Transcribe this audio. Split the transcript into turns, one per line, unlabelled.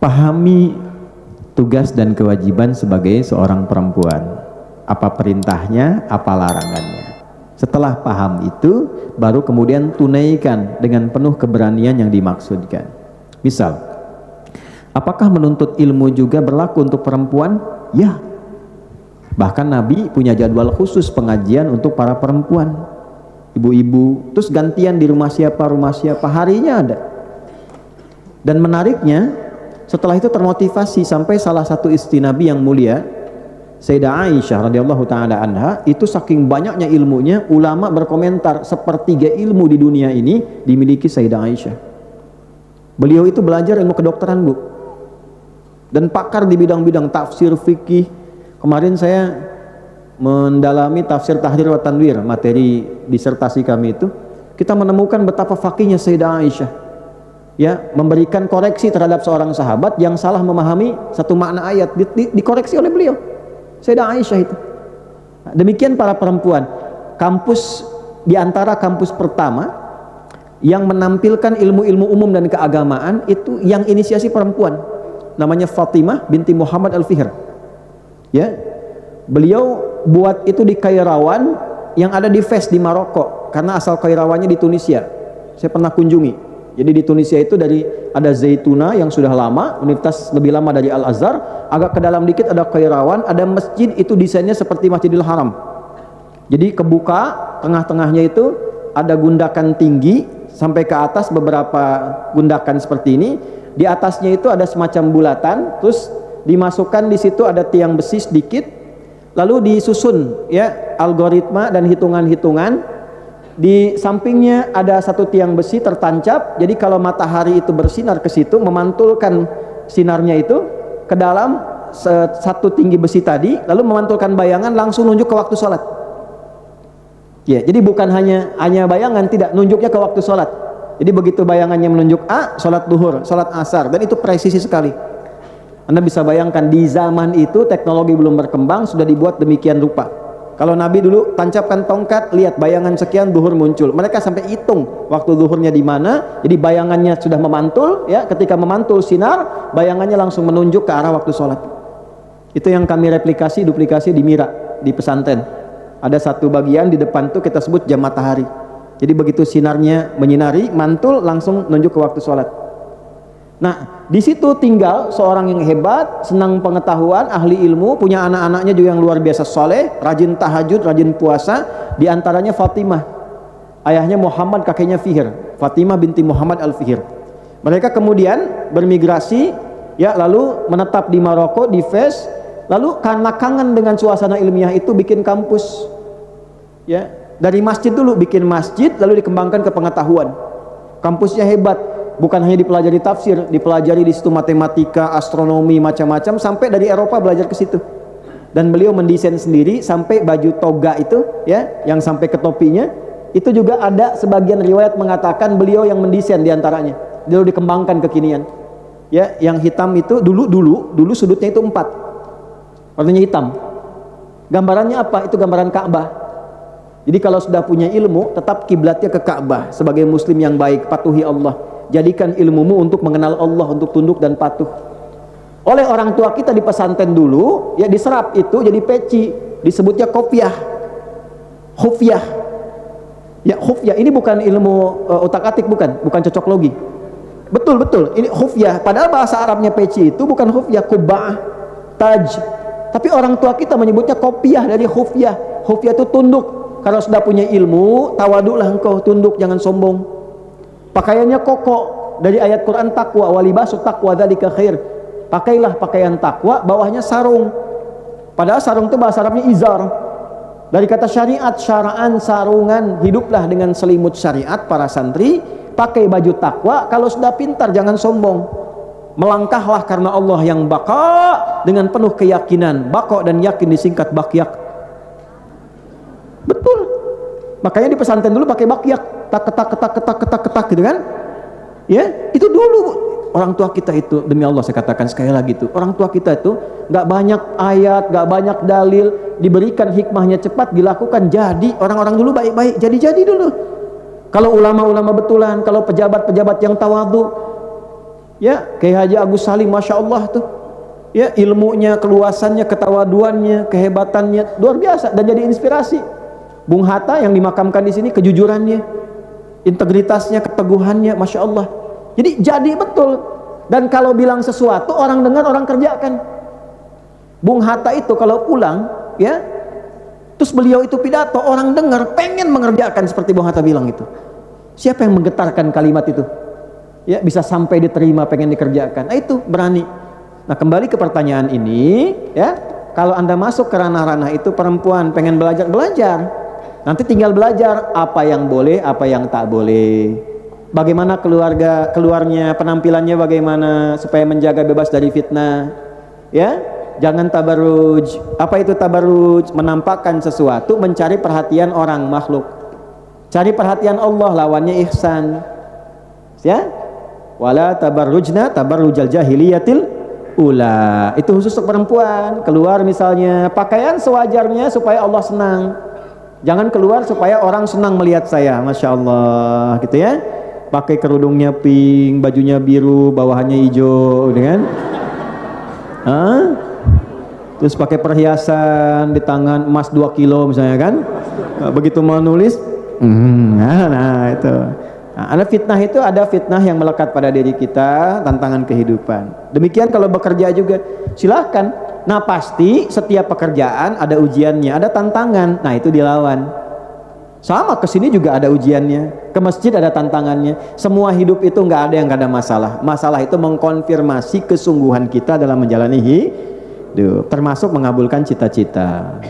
Pahami tugas dan kewajiban sebagai seorang perempuan. Apa perintahnya, apa larangannya. Setelah paham itu, baru kemudian tunaikan dengan penuh keberanian yang dimaksudkan. Misal, apakah menuntut ilmu juga berlaku untuk perempuan? Ya. Bahkan Nabi punya jadwal khusus pengajian untuk para perempuan. Ibu-ibu, terus gantian di rumah siapa, harinya ada. Dan menariknya, setelah itu termotivasi sampai salah satu istri Nabi yang mulia, Sayyidah Aisyah radhiyallahu taala anha, itu saking banyaknya ilmunya, ulama berkomentar sepertiga ilmu di dunia ini dimiliki Sayyidah Aisyah. Beliau itu belajar ilmu kedokteran, Bu, dan pakar di bidang-bidang tafsir, fikih. Kemarin saya mendalami tafsir Tahrir wa Tanwir, materi disertasi kami itu, kita menemukan betapa fakihnya Sayyidah Aisyah, ya, memberikan koreksi terhadap seorang sahabat yang salah memahami satu makna ayat, dikoreksi oleh beliau, Sayyidah Aisyah itu. Demikian para perempuan. Kampus, di antara kampus pertama yang menampilkan ilmu-ilmu umum dan keagamaan itu yang inisiasi perempuan, namanya Fatimah binti Muhammad Al-Fihr, ya. Beliau buat itu di Kairawan yang ada di Fes di Maroko, karena asal Kairawannya di Tunisia. Saya pernah kunjungi. Jadi di Tunisia itu ada Zaituna yang sudah lama, universitas lebih lama dari Al-Azhar, agak ke dalam dikit ada Kairawan, ada masjid itu desainnya seperti Masjidil Haram. Jadi kebuka, tengah-tengahnya itu ada gundakan tinggi sampai ke atas, beberapa gundakan seperti ini. Di atasnya itu ada semacam bulatan, terus dimasukkan di situ ada tiang besi sedikit, lalu disusun ya algoritma dan hitungan-hitungan. Di sampingnya ada satu tiang besi tertancap, jadi kalau matahari itu bersinar ke situ, memantulkan sinarnya itu ke dalam satu tinggi besi tadi, lalu memantulkan bayangan langsung nunjuk ke waktu sholat. Ya, jadi bukan hanya bayangan, tidak, nunjuknya ke waktu sholat. Jadi begitu bayangannya menunjuk A, sholat duhur, sholat asar, dan itu presisi sekali. Anda bisa bayangkan di zaman itu teknologi belum berkembang, sudah dibuat demikian rupa. Kalau Nabi dulu tancapkan tongkat, lihat bayangan sekian, duhur muncul. Mereka sampai hitung waktu duhurnya di mana. Jadi bayangannya sudah memantul, ya. Ketika memantul sinar, bayangannya langsung menunjuk ke arah waktu sholat. Itu yang kami duplikasi di Mira, di pesantren. Ada satu bagian di depan tuh kita sebut jam matahari. Jadi begitu sinarnya menyinari, mantul, langsung menunjuk ke waktu sholat. Nah, di situ tinggal seorang yang hebat, senang pengetahuan, ahli ilmu, punya anak-anaknya juga yang luar biasa soleh, rajin tahajud, rajin puasa. Di antaranya Fatimah, ayahnya Muhammad, kakeknya Fihr, Fatimah binti Muhammad Al-Fihr. Mereka kemudian bermigrasi, ya, lalu menetap di Maroko, di Fes. Lalu karena kangen dengan suasana ilmiah itu bikin kampus, ya, dari masjid dulu bikin masjid, lalu dikembangkan ke pengetahuan. Kampusnya hebat. Bukan hanya dipelajari tafsir, dipelajari di situ matematika, astronomi, macam-macam, sampai dari Eropa belajar ke situ. Dan beliau mendesain sendiri sampai baju toga itu, ya, yang sampai ke topinya, itu juga ada sebagian riwayat mengatakan beliau yang mendesain diantaranya. Lalu dikembangkan kekinian. Ya, yang hitam itu dulu sudutnya itu 4, warnanya hitam. Gambarannya apa? Itu gambaran Ka'bah. Jadi kalau sudah punya ilmu, tetap kiblatnya ke Ka'bah. Sebagai muslim yang baik, patuhi Allah. Jadikan ilmumu untuk mengenal Allah, untuk tunduk dan patuh. Oleh orang tua kita di pesantren dulu, ya, diserap itu jadi peci, disebutnya kopiah, khufyah. Ya, khufyah ini bukan ilmu utak-atik, bukan cocok logi. Betul, ini khufyah. Padahal bahasa Arabnya peci itu bukan khufyah, kubah, taj. Tapi orang tua kita menyebutnya kopiah dari khufyah. Khufyah itu tunduk. Kalau sudah punya ilmu, tawaduklah engkau, tunduk, jangan sombong. Pakaiannya koko, dari ayat Quran takwa, walibasu taqwa dzalika khair. Pakailah pakaian takwa, bawahnya sarung. Padahal sarung itu bahasa Arabnya izar. Dari kata syariat, syara'an, sarungan. Hiduplah dengan selimut syariat para santri, pakai baju takwa. Kalau sudah pintar jangan sombong. Melangkahlah karena Allah yang baqa, dengan penuh keyakinan. Baqa dan yakin disingkat bakyak. Betul. Makanya di pesantren dulu pakai bakyak, ketak gitu kan, ya. Itu dulu orang tua kita itu, demi Allah saya katakan sekali lagi, itu orang tua kita itu nggak banyak ayat, nggak banyak dalil, diberikan hikmahnya cepat, dilakukan jadi. Orang-orang dulu baik-baik, jadi dulu. Kalau ulama-ulama betulan, kalau pejabat-pejabat yang tawadhu, Ya, Kiai Haji Agus Salim, Masya Allah tuh. Ya, ilmunya, keluasannya, ketawaduannya, kehebatannya luar biasa dan jadi inspirasi. Bung Hatta yang dimakamkan di sini, kejujurannya, integritasnya, keteguhannya, Masya Allah. Jadi betul. Dan kalau bilang sesuatu, orang dengar, orang kerjakan. Bung Hatta itu kalau pulang, ya, terus beliau itu pidato, orang dengar, pengen mengerjakan seperti Bung Hatta bilang itu. Siapa yang menggetarkan kalimat itu? Ya, bisa sampai diterima, pengen dikerjakan. Nah, itu berani. Nah, kembali ke pertanyaan ini, ya, kalau Anda masuk ke ranah-ranah itu, perempuan pengen belajar, nanti tinggal belajar apa yang boleh, apa yang tak boleh, bagaimana keluarnya, penampilannya bagaimana supaya menjaga bebas dari fitnah, ya, jangan tabarruj. Apa itu tabarruj? Menampakkan sesuatu, mencari perhatian orang makhluk. Cari perhatian Allah, lawannya ihsan, ya, wala tabarrujna tabarrujal jahiliyatil ula. Itu khusus untuk perempuan. Keluar misalnya pakaian sewajarnya supaya Allah senang, jangan keluar supaya orang senang melihat saya, Masya Allah, gitu ya. Pakai kerudungnya pink, bajunya biru, bawahannya hijau, gitu kan. Terus pakai perhiasan di tangan emas 2 kilo misalnya kan. Begitu mau nulis, nah itu. Nah, ada fitnah, itu ada fitnah yang melekat pada diri kita, tantangan kehidupan. Demikian kalau bekerja juga, silahkan. Nah, pasti setiap pekerjaan ada ujiannya, ada tantangan. Nah, itu dilawan. Sama, ke sini juga ada ujiannya, ke masjid ada tantangannya. Semua hidup itu nggak ada yang nggak ada masalah. Masalah itu mengkonfirmasi kesungguhan kita dalam menjalani hidup, termasuk mengabulkan cita-cita.